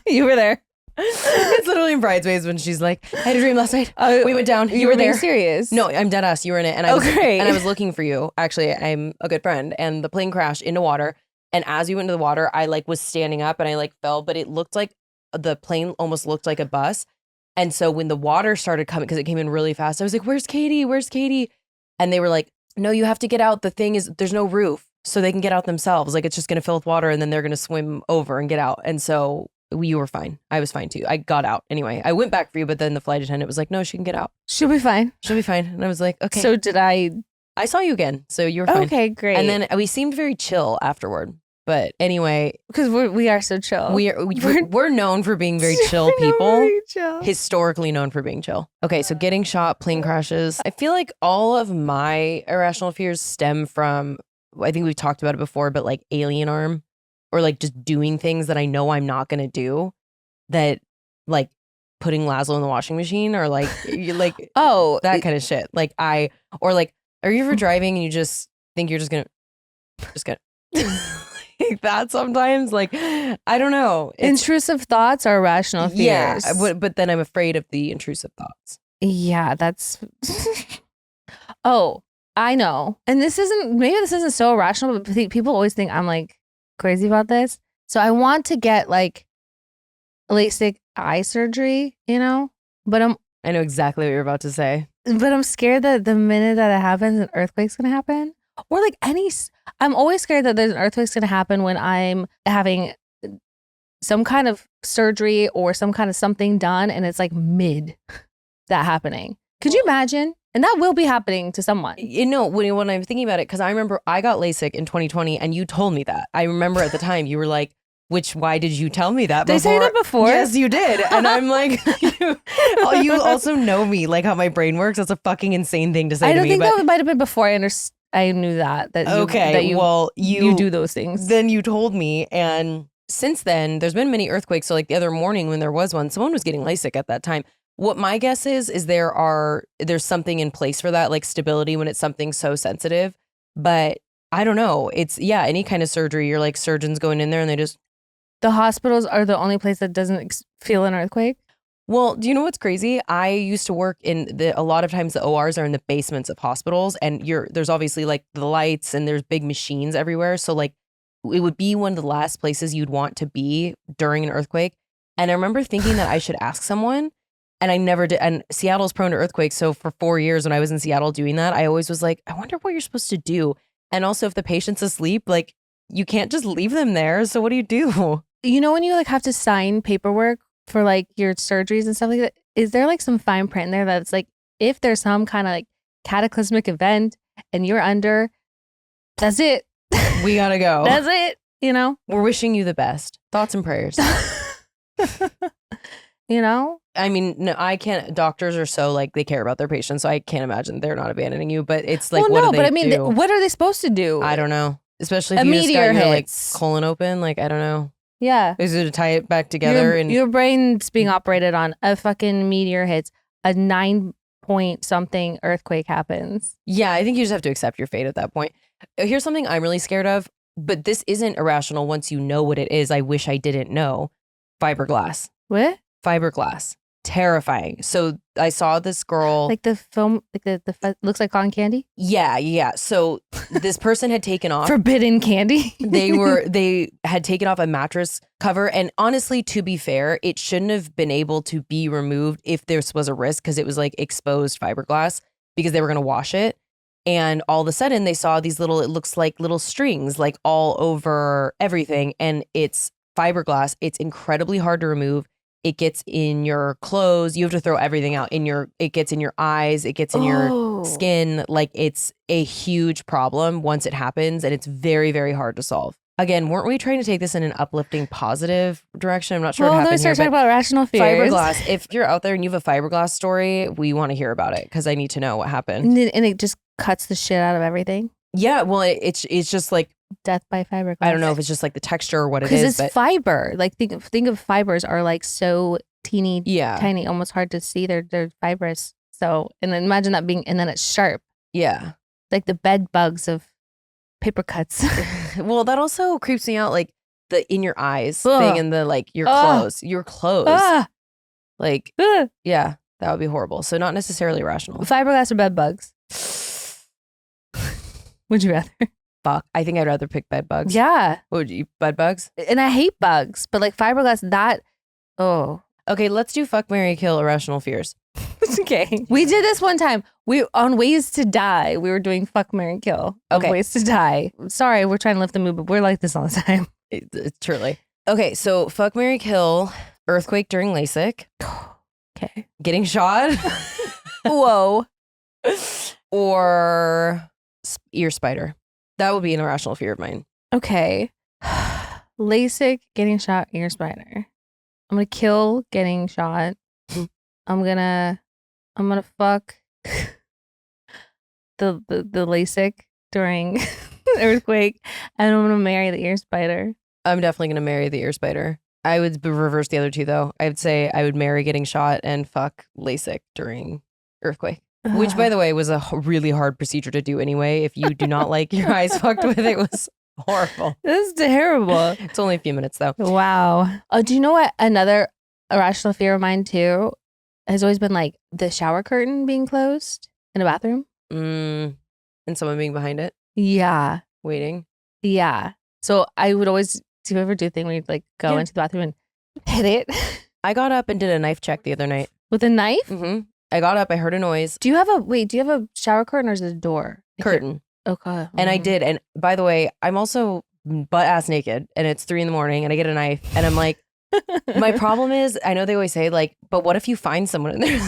You were there. It's literally in Bridesmaids when she's like, I had a dream last night. We went down. You were there. Serious? No, I'm dead ass. You were in it. And great. And I was looking for you. Actually, I'm a good friend. And the plane crashed into water. And as we went into the water, I like was standing up and I like fell, but it looked like the plane almost looked like a bus. And so when the water started coming, because it came in really fast, I was like, where's Katie? Where's Katie? And they were like, no, you have to get out. The thing is, there's no roof. So they can get out themselves. Like it's just going to fill with water and then they're going to swim over and get out. And so you were fine. I was fine too. I got out anyway. I went back for you, but then the flight attendant was like, no, she can get out. She'll be fine. She'll be fine. And I was like, okay. So did I saw you again. So you were fine. Okay, great. And then we seemed very chill afterward. But anyway, because we are so chill. We're known for being very chill people. Very chill. Historically known for being chill. Okay, so getting shot, plane crashes. I feel like all of my irrational fears stem from, I think we've talked about it before, but like alien arm. Or like just doing things that I know I'm not gonna do, that like putting Laszlo in the washing machine or like that kind of shit. Like are you ever driving and you just think you're just gonna like that sometimes? Like I don't know. Intrusive thoughts are irrational fears. Yeah, but then I'm afraid of the intrusive thoughts. Yeah, that's. Oh, I know. And this isn't so irrational, but people always think I'm like crazy about this. So I want to get like LASIK eye surgery, but I know exactly what you're about to say. But I'm scared that the minute that it happens, an earthquake's gonna happen. Or like I'm always scared that there's an earthquake's gonna happen when I'm having some kind of surgery or some kind of something done and it's like mid that happening. Could you imagine? And that will be happening to someone. When I'm thinking about it, because I remember I got LASIK in 2020 and you told me that. I remember at the time you were like, why did you tell me that before? Did I say that before? Yes, you did. And I'm like, you also know me, like how my brain works. That's a fucking insane thing to say to me. I don't think that might have been before I knew that you do those things. Then you told me. And since then, there's been many earthquakes. So like the other morning when there was one, someone was getting LASIK at that time. What my guess is there's something in place for that, like stability when it's something so sensitive. But I don't know. It's, any kind of surgery. You're like surgeons going in there and they just. The hospitals are the only place that doesn't feel an earthquake? Well, do you know what's crazy? I used to work a lot of times the ORs are in the basements of hospitals and there's obviously like the lights and there's big machines everywhere. So like it would be one of the last places you'd want to be during an earthquake. And I remember thinking that I should ask someone. And I never did. And Seattle's prone to earthquakes. So for 4 years when I was in Seattle doing that, I always was like, I wonder what you're supposed to do. And also if the patient's asleep, like you can't just leave them there. So what do you do? When you like have to sign paperwork for like your surgeries and stuff like that, is there like some fine print in there that's like, if there's some kind of like cataclysmic event and you're under, that's it. We gotta go. That's it. You know? We're wishing you the best. Thoughts and prayers. You know? I mean, no, I can't. Doctors are so like they care about their patients, so I can't imagine they're not abandoning you. But it's like, what do they do? What are they supposed to do? I don't know. Especially if a you meteor just got your like hits. colon open. Like, I don't know. Yeah. Is it to tie it back together? Your brain's being operated on. A fucking meteor hits. A 9-point-something earthquake happens. Yeah, I think you just have to accept your fate at that point. Here's something I'm really scared of, but this isn't irrational once you know what it is. I wish I didn't know. Fiberglass. What? Fiberglass. Terrifying. So I saw this girl. Like the film, like the looks like cotton candy? Yeah. So this person had taken off. Forbidden candy? They had taken off a mattress cover. And honestly, to be fair, it shouldn't have been able to be removed if this was a risk because it was like exposed fiberglass because they were going to wash it. And all of a sudden they saw these little, it looks like little strings like all over everything. And it's fiberglass. It's incredibly hard to remove. It gets in your clothes. You have to throw everything out. It gets in your eyes. It gets in your skin. Like it's a huge problem once it happens. And it's very, very hard to solve. Again, weren't we trying to take this in an uplifting, positive direction? I'm not sure what happened here. Talking about irrational fears. Fiberglass. If you're out there and you have a fiberglass story, we want to hear about it because I need to know what happened. And it just cuts the shit out of everything. Yeah, well, it's just like death by fiberglass. I don't know if it's just like the texture or what it is. Because it's fiber. Like think of fibers are like so teeny, tiny, almost hard to see. They're fibrous. So and then imagine that being and then it's sharp. Yeah, like the bed bugs of paper cuts. Well, that also creeps me out. Like the in your eyes thing and the like your clothes. Like yeah, that would be horrible. So not necessarily rational. Fiberglass or bed bugs. Would you rather? Fuck. I think I'd rather pick bed bugs. Yeah. What would you? Bed bugs? And I hate bugs, but like fiberglass, Okay, let's do fuck, marry, kill, irrational fears. Okay. We did this one time. We on Ways to Die. We were doing fuck, marry, kill. Okay. Ways to Die. Sorry, we're trying to lift the mood, but we're like this all the time. It's truly. Okay, so fuck, marry, kill, earthquake during LASIK. Okay. Getting shot. Whoa. Or ear spider. That would be an irrational fear of mine. Okay. LASIK, getting shot, ear spider. I'm gonna kill getting shot. I'm gonna fuck the LASIK during the earthquake, and I'm gonna marry the ear spider. I'm definitely gonna marry the ear spider. I would reverse the other two though. I would say I would marry getting shot and fuck LASIK during earthquake. Which, by the way, was a really hard procedure to do anyway. If you do not like your eyes fucked with, it was horrible. This is terrible. It's only a few minutes, though. Wow. Oh, do you know what? Another irrational fear of mine, too, has always been like the shower curtain being closed in a bathroom. And someone being behind it? Yeah. Waiting? Yeah. So I would always, do you ever do a thing where you'd like go into the bathroom and hit it? I got up and did a knife check the other night. With a knife? Mm-hmm. I got up, I heard a noise. Do you have a shower curtain or is it a door? Curtain. Okay. And I did. And by the way, I'm also butt ass naked and it's 3 a.m. and I get a knife and I'm like, my problem is, I know they always say like, but what if you find someone in there?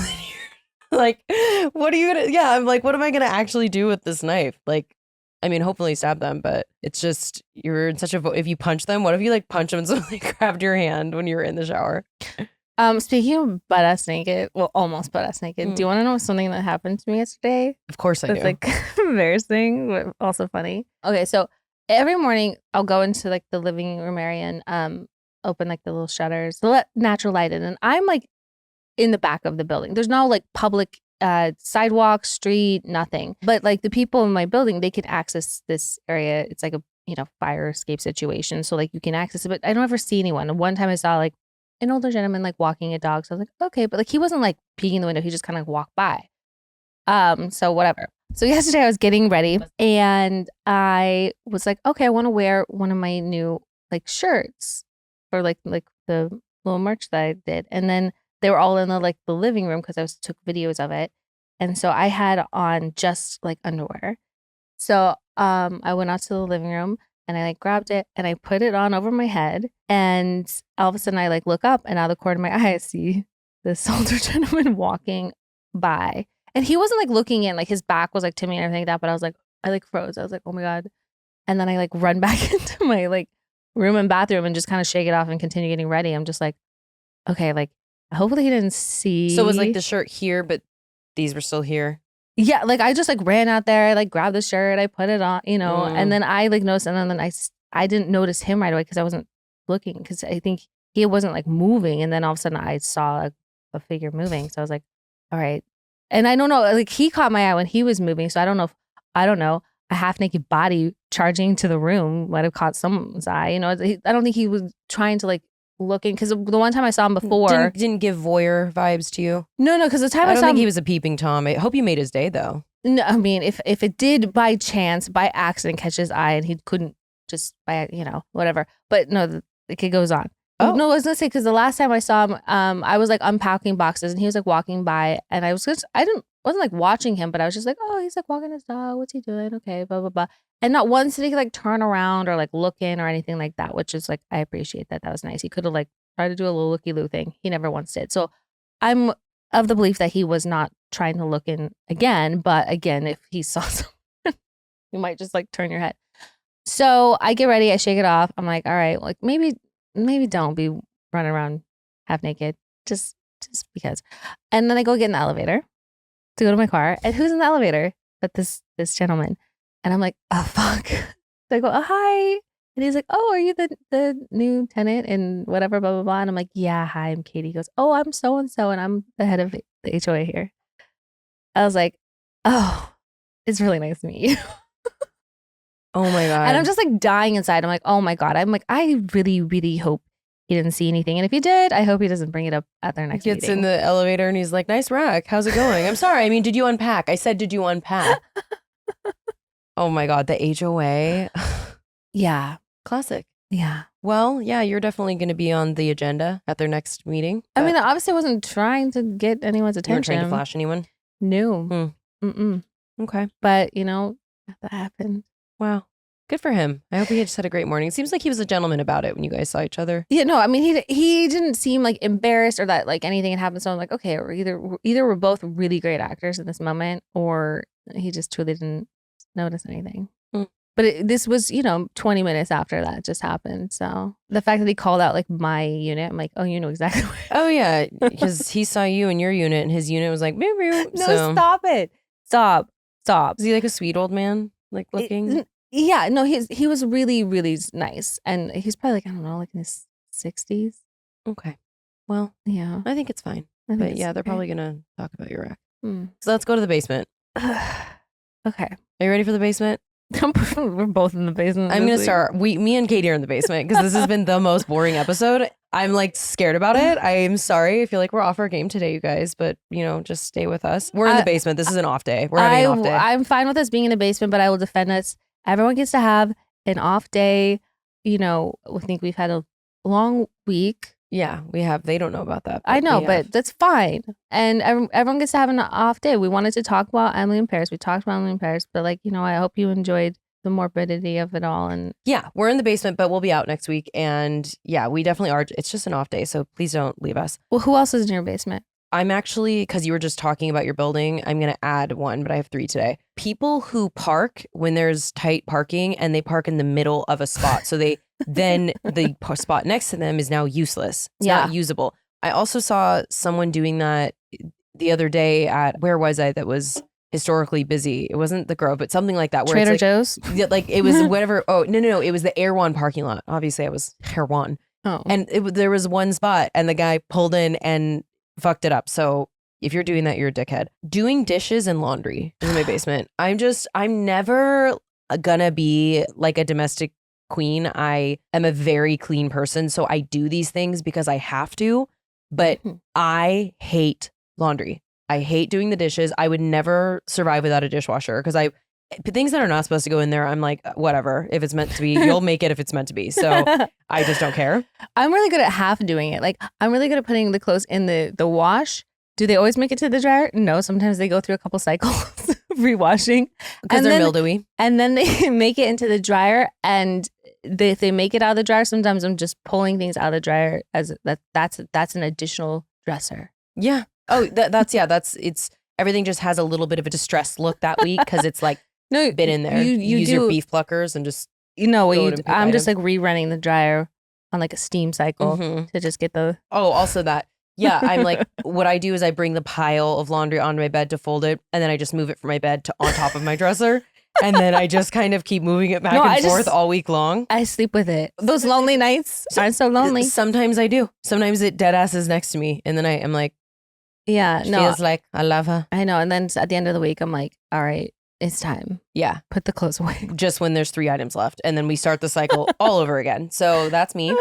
Like, what are you gonna, I'm like, what am I gonna actually do with this knife? Like, I mean, hopefully stab them, but it's just, you're in such a, if you punch them, what if you like punch them and somebody grabbed your hand when you were in the shower? Speaking of butt ass naked, well, almost butt ass naked. Do you want to know something that happened to me yesterday? Of course I do. It's like embarrassing, but also funny. Okay, so every morning I'll go into like the living room area and open like the little shutters to let natural light in, and I'm like in the back of the building. There's no like public sidewalk, street, nothing. But like the people in my building, they can access this area. It's like a fire escape situation, so like you can access it. But I don't ever see anyone. And one time I saw like an older gentleman like walking a dog. So I was like, okay, but like he wasn't like peeking in the window. He just kind of walked by. So whatever. So yesterday I was getting ready and I was like, okay, I want to wear one of my new like shirts for like the little merch that I did. And then they were all in the living room because I took videos of it. And so I had on just like underwear. So I went out to the living room and I like grabbed it and I put it on over my head. And all of a sudden I like look up and out of the corner of my eye, I see this older gentleman walking by. And he wasn't like looking in, like his back was like to me and everything like that. But I was like, I like froze. I was like, oh my God. And then I like run back into my like room and bathroom and just kind of shake it off and continue getting ready. I'm just like, okay, like hopefully he didn't see. So it was like the shirt here, but these were still here. Yeah, like I just like ran out there, I like grabbed the shirt, I put it on, and then I like noticed, and then I didn't notice him right away because I wasn't looking, because I think he wasn't like moving, and then all of a sudden I saw a figure moving, so I was like, all right, and I don't know, like he caught my eye when he was moving, so I don't know, a half naked body charging to the room might have caught someone's eye, I don't think he was trying to like looking, because the one time I saw him before didn't give voyeur vibes to you. No, because the time I saw don't think him, he was a peeping Tom. I hope you made his day though. No, I mean if it did by chance, by accident catch his eye and he couldn't just by whatever, but no, the kid goes on. No, I was gonna say, because the last time I saw him, I was like unpacking boxes and he was like walking by, and I wasn't like watching him, but I was just like, oh, he's like walking his dog, what's he doing, okay, blah blah blah. And not once did he like turn around or like look in or anything like that, which is like, I appreciate that was nice. He could have like tried to do a little looky-loo thing. He never once did. So I'm of the belief that he was not trying to look in again. But again, if he saw someone, you might just like turn your head. So I get ready. I shake it off. I'm like, all right, like maybe don't be running around half naked just because. And then I go get in the elevator to go to my car. And who's in the elevator but this gentleman? And I'm like, oh, fuck. So I go, oh, hi. And he's like, oh, are you the new tenant and whatever, blah, blah, blah. And I'm like, yeah, hi, I'm Katie. He goes, oh, I'm so-and-so, and I'm the head of the HOA here. I was like, oh, it's really nice to meet you. Oh, my God. And I'm just like dying inside. I'm like, oh, my God. I'm like, I really, really hope he didn't see anything. And if he did, I hope he doesn't bring it up at their next meeting. Gets in the elevator and he's like, nice rack. How's it going? I'm sorry. I mean, did you unpack? I said, did you unpack? Oh, my God. The HOA. Yeah. Classic. Yeah. Well, yeah, you're definitely going to be on the agenda at their next meeting. I mean, obviously I wasn't trying to get anyone's attention. You weren't trying to flash anyone? No. Mm-mm. Okay. But, that happened. Wow. Good for him. I hope he just had a great morning. It seems like he was a gentleman about it when you guys saw each other. Yeah, no, I mean, he didn't seem like embarrassed or that like anything had happened. So I'm like, okay, or either we're both really great actors in this moment, or he just truly didn't notice anything. But this was, 20 minutes after that just happened. So the fact that he called out like my unit, I'm like, oh, you know exactly where. Oh, yeah. Because he saw you in your unit and his unit was like, meow, meow. No, stop it. Stop. Is he like a sweet old man, like looking? Yeah, no, he was really, really nice. And he's probably like, I don't know, like in his 60s. Okay. Well, yeah, I think it's fine. But yeah, they're probably going to talk about your rack. So let's go to the basement. Okay. Are you ready for the basement? We're both in the basement. I'm going to start. Me and Katie are in the basement because this has been the most boring episode. I'm like scared about it. I am sorry. I feel like we're off our game today, you guys, but just stay with us. We're in the basement. This is an off day. We're having an off day. I'm fine with us being in the basement, but I will defend us. Everyone gets to have an off day. I think we've had a long week. Yeah, we have. They don't know about that. I know, but that's fine. And everyone gets to have an off day. We wanted to talk about Emily in Paris. We talked about Emily in Paris, but I hope you enjoyed the morbidity of it all. And yeah, we're in the basement, but we'll be out next week. And yeah, we definitely are. It's just an off day, so please don't leave us. Well, who else is in your basement? I'm actually, because you were just talking about your building, I'm going to add one, but I have 3 today. People who park when there's tight parking and they park in the middle of a spot. So then the spot next to them is now useless. It's not usable. I also saw someone doing that the other day at, where was I, that was historically busy. It wasn't the Grove, but something like that. Where Trader it's like, Joe's? Like it was whatever. Oh, no. It was the Erewhon parking lot. Obviously I was Erewhon. Oh. And there was one spot and the guy pulled in and fucked it up. So if you're doing that, you're a dickhead. Doing dishes and laundry in my basement. I'm never gonna be like a domestic queen. I am a very clean person. So I do these things because I have to, but I hate laundry. I hate doing the dishes. I would never survive without a dishwasher because things that are not supposed to go in there, I'm like, whatever. If it's meant to be, you'll make it if it's meant to be. So I just don't care. I'm really good at half doing it. Like I'm really good at putting the clothes in the wash. Do they always make it to the dryer? No, sometimes they go through a couple cycles of rewashing. Because they're mildewy. And then they make it into the dryer, and if they make it out of the dryer, sometimes I'm just pulling things out of the dryer as that's an additional dresser. Yeah. Oh, it's everything just has a little bit of a distressed look that week because it's like been in there. You use your beef pluckers and just I'm just like rerunning the dryer on like a steam cycle to just get the. Oh, also that. Yeah, I'm like, what I do is I bring the pile of laundry onto my bed to fold it, and then I just move it from my bed to on top of my dresser. And then I just kind of keep moving it back and forth all week long. I sleep with it. Those lonely nights aren't so lonely. Sometimes I do. Sometimes it dead ass is next to me in the night. I'm like, yeah, she feels like I love her. I know. And then at the end of the week, I'm like, all right, it's time. Yeah. Put the clothes away. Just when there's 3 items left. And then we start the cycle all over again. So that's me.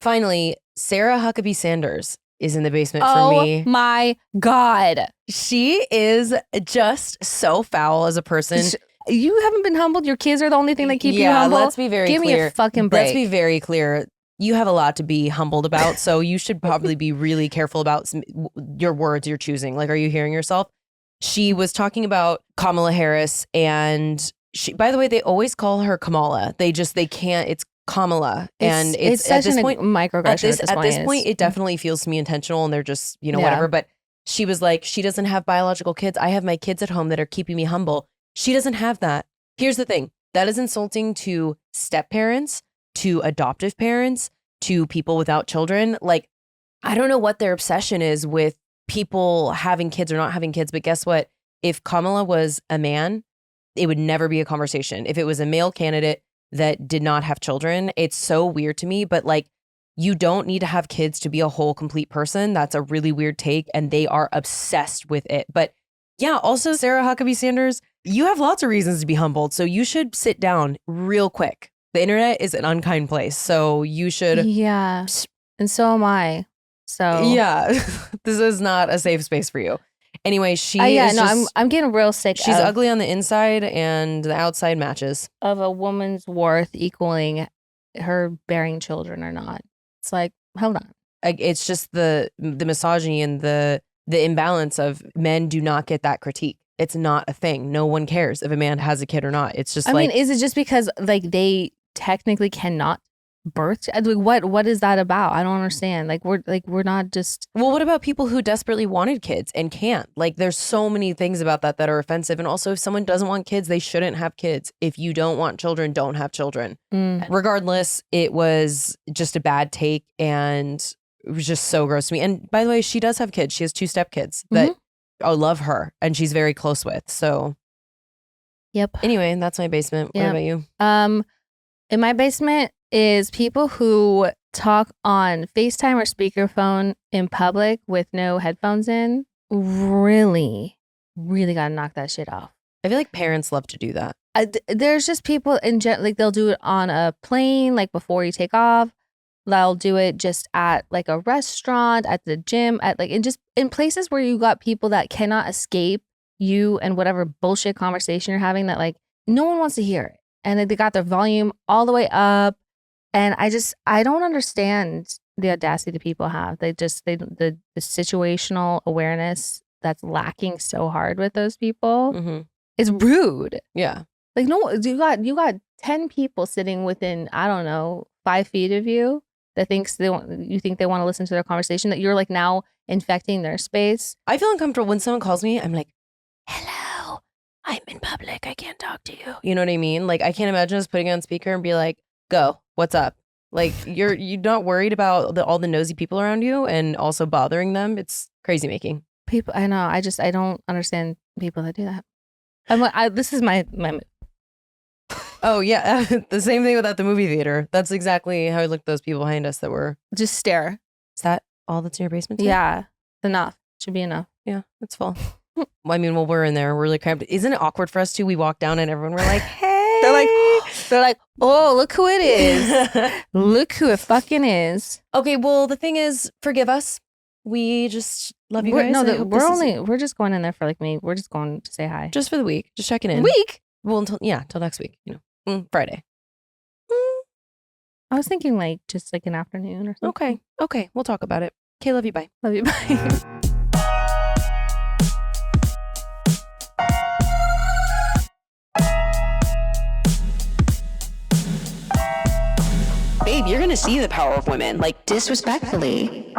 Finally, Sarah Huckabee Sanders is in the basement for me. Oh my God. She is just so foul as a person. You haven't been humbled. Your kids are the only thing that keep you humble. Let's be very clear. Give me a fucking break. Let's be very clear. You have a lot to be humbled about, so you should probably be really careful about your words you're choosing. Like, are you hearing yourself? She was talking about Kamala Harris, and she. By the way, they always call her Kamala. They can't. It's Kamala, and it's such at this point microaggression. At this point, it definitely feels to me intentional, and they're just whatever. But she was like, she doesn't have biological kids. I have my kids at home that are keeping me humble. She doesn't have that. Here's the thing. That is insulting to step parents, to adoptive parents, to people without children. Like, I don't know what their obsession is with people having kids or not having kids, but guess what? If Kamala was a man, it would never be a conversation. If it was a male candidate that did not have children, it's so weird to me, but like, you don't need to have kids to be a whole, complete person. That's a really weird take, and they are obsessed with it. But yeah, also Sarah Huckabee Sanders, you have lots of reasons to be humbled, so you should sit down real quick. The internet is an unkind place, so you should. Yeah, and so am I. So yeah, this is not a safe space for you. Anyway, I'm getting real sick. She's ugly on the inside, and the outside matches. Of a woman's worth equaling her bearing children or not. It's like, hold on. It's just the misogyny and the imbalance of men do not get that critique. It's not a thing. No one cares if a man has a kid or not. It's just I mean, is it just because like they technically cannot birth? Like, what is that about? I don't understand. We're not just. Well, what about people who desperately wanted kids and can't? Like, there's so many things about that are offensive. And also, if someone doesn't want kids, they shouldn't have kids. If you don't want children, don't have children. Regardless, it was just a bad take, and it was just so gross to me. And by the way, she does have kids. She has 2 stepkids that love her, and she's very close with. So, yep. Anyway, that's my basement. What about you? In my basement is people who talk on FaceTime or speakerphone in public with no headphones in. Really, really got to knock that shit off. I feel like parents love to do that. There's just people like they'll do it on a plane, like before you take off. They'll do it just at like a restaurant, at the gym, and just in places where you got people that cannot escape you and whatever bullshit conversation you're having that like no one wants to hear it. And they got their volume all the way up. And I don't understand the audacity that people have. The situational awareness that's lacking so hard with those people is rude. Yeah. Like, no, you got 10 people sitting within, I don't know, 5 feet of you that you think they want to listen to their conversation, that you're like now infecting their space. I feel uncomfortable when someone calls me. I'm like, hello, I'm in public. I can't talk to you. You know what I mean? Like, I can't imagine us putting it on speaker and be like, go, what's up? Like, you're not worried about all the nosy people around you and also bothering them. It's crazy making. People, I know. I don't understand people that do that. I'm like, this is my Oh, yeah. The same thing without the movie theater. That's exactly how I looked at those people behind us that were. Just stare. Is that all that's in your basement today? Yeah. Enough. Should be enough. Yeah, it's full. Well, I mean, we're in there. We're really cramped. Isn't it awkward for us too? We walk down and everyone, we're like, hey. They're like, oh, look who it is. Look who it fucking is. Okay, well, the thing is, forgive us. We just love you guys. No, we're just going in there for like me. We're just going to say hi. Just for the week. Just checking in. Week? Well, until next week. Friday. I was thinking like just like an afternoon or something. Okay. We'll talk about it. Okay, love you. Bye. Love you. Bye. Babe, you're gonna see the power of women. Like, disrespectfully.